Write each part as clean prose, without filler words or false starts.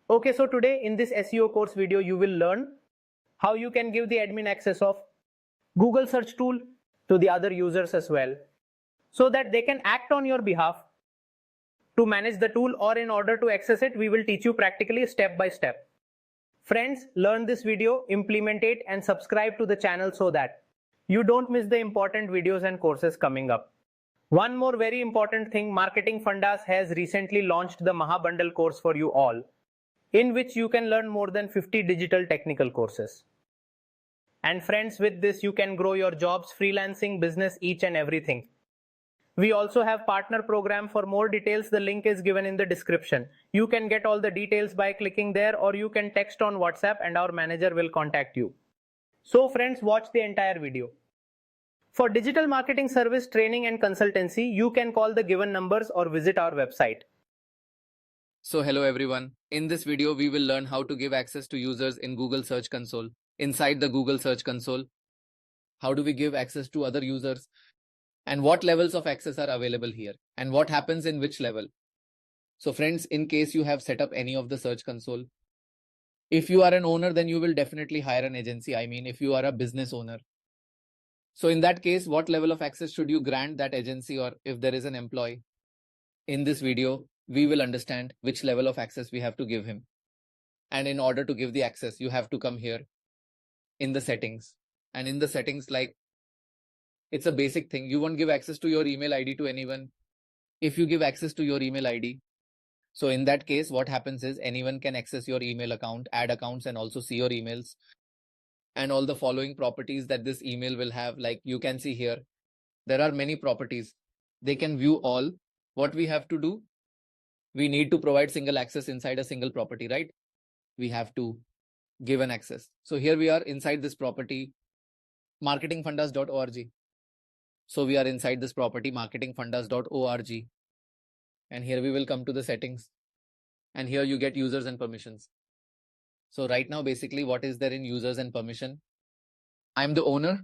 Okay, so today in this SEO course video, you will learn how you can give the admin access of Google search tool to the other users as well, so that they can act on your behalf to manage the tool, or in order to access it, we will teach you practically step by step. Friends, learn this video, implement it and subscribe to the channel so that you don't miss the important videos and courses coming up. One more very important thing, Marketing Fundas has recently launched the Maha Bundle course for you all, in which you can learn more than 50 digital technical courses. And friends, with this you can grow your jobs, freelancing, business, each and everything. We also have partner program. For more details, the link is given in the description. You can get all the details by clicking there, or you can text on WhatsApp and our manager will contact you. So friends, watch the entire video. For digital marketing service training and consultancy, you can call the given numbers or visit our website. So hello everyone. In this video, we will learn how to give access to users in Google Search Console. Inside the Google Search Console, how do we give access to other users and what levels of access are available here and what happens in which level. So friends, in case you have set up any of the Search Console, if you are an owner, then you will definitely hire an agency. I mean, if you are a business owner. So in that case, what level of access should you grant that agency, or if there is an employee? In this video, we will understand which level of access we have to give him. And in order to give the access, you have to come here in the settings. And in the settings, like, it's a basic thing. You won't give access to your email ID to anyone. If you give access to your email ID, so in that case, what happens is anyone can access your email account, add accounts, and also see your emails and all the following properties that this email will have. Like you can see here, there are many properties. They can view all. What we have to do, we need to provide single access inside a single property, right? We have to give an access. So here we are inside this property, marketingfundas.org. So we are inside this property, marketingfundas.org. And here we will come to the settings. And here you get users and permissions. So right now, basically, what is there in users and permission? I'm the owner.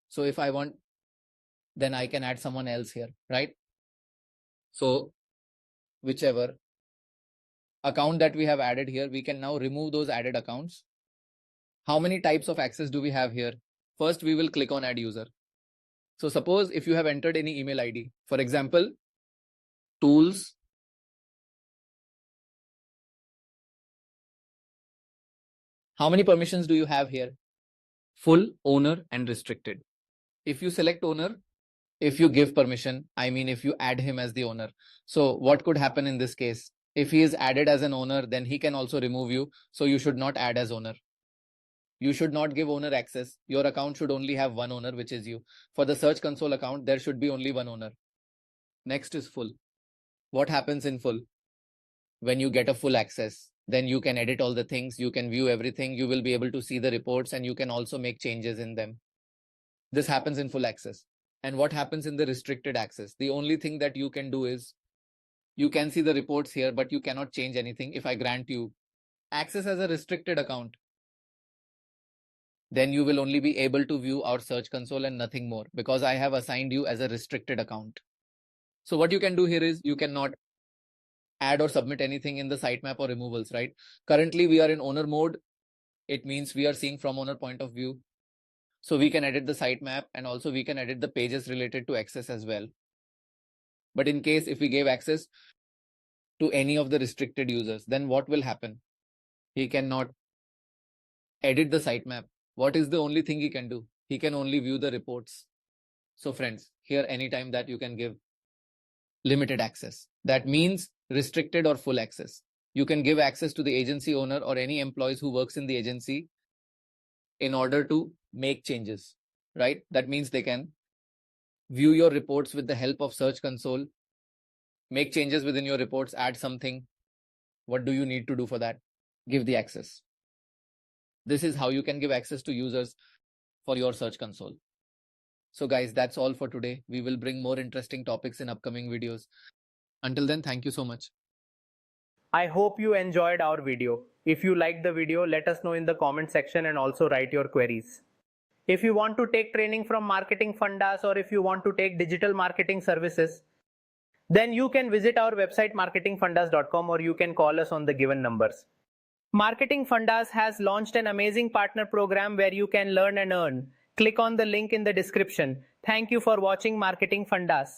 So if I want, then I can add someone else here, right? So whichever account that we have added here, we can now remove those added accounts. How many types of access do we have here? First, we will click on add user. So suppose if you have entered any email ID, for example, tools, how many permissions do you have here? Full, owner, and restricted. If you select owner, if you give permission, I mean if you add him as the owner. So what could happen in this case? If he is added as an owner, then he can also remove you. So you should not add as owner. You should not give owner access. Your account should only have one owner, which is you. For the Search Console account, there should be only one owner. Next is full. What happens in full? When you get a full access, then you can edit all the things, you can view everything, you will be able to see the reports, and you can also make changes in them. This happens in full access. And what happens in the restricted access? The only thing that you can do is, you can see the reports here, but you cannot change anything. If I grant you access as a restricted account, then you will only be able to view our Search Console and nothing more, because I have assigned you as a restricted account. So what you can do here is, you cannot add or submit anything in the sitemap or removals, right? Currently, we are in owner mode. It means we are seeing from owner point of view. So we can edit the sitemap, and also we can edit the pages related to access as well. But in case if we gave access to any of the restricted users, then what will happen? He cannot edit the sitemap. What is the only thing he can do? He can only view the reports. So friends, here anytime that you can give limited access. That means restricted or full access. You can give access to the agency owner or any employees who works in the agency in order to make changes, right? That means they can view your reports with the help of Search Console, make changes within your reports, add something. What do you need to do for that? Give the access. This is how you can give access to users for your Search Console. So guys, that's all for today. We will bring more interesting topics in upcoming videos. Until then, thank you so much. I hope you enjoyed our video. If you liked the video, let us know in the comment section and also write your queries. If you want to take training from Marketing Fundas, or if you want to take digital marketing services, then you can visit our website marketingfundas.com, or you can call us on the given numbers. Marketing Fundas has launched an amazing partner program where you can learn and earn. Click on the link in the description. Thank you for watching Marketing Fundas.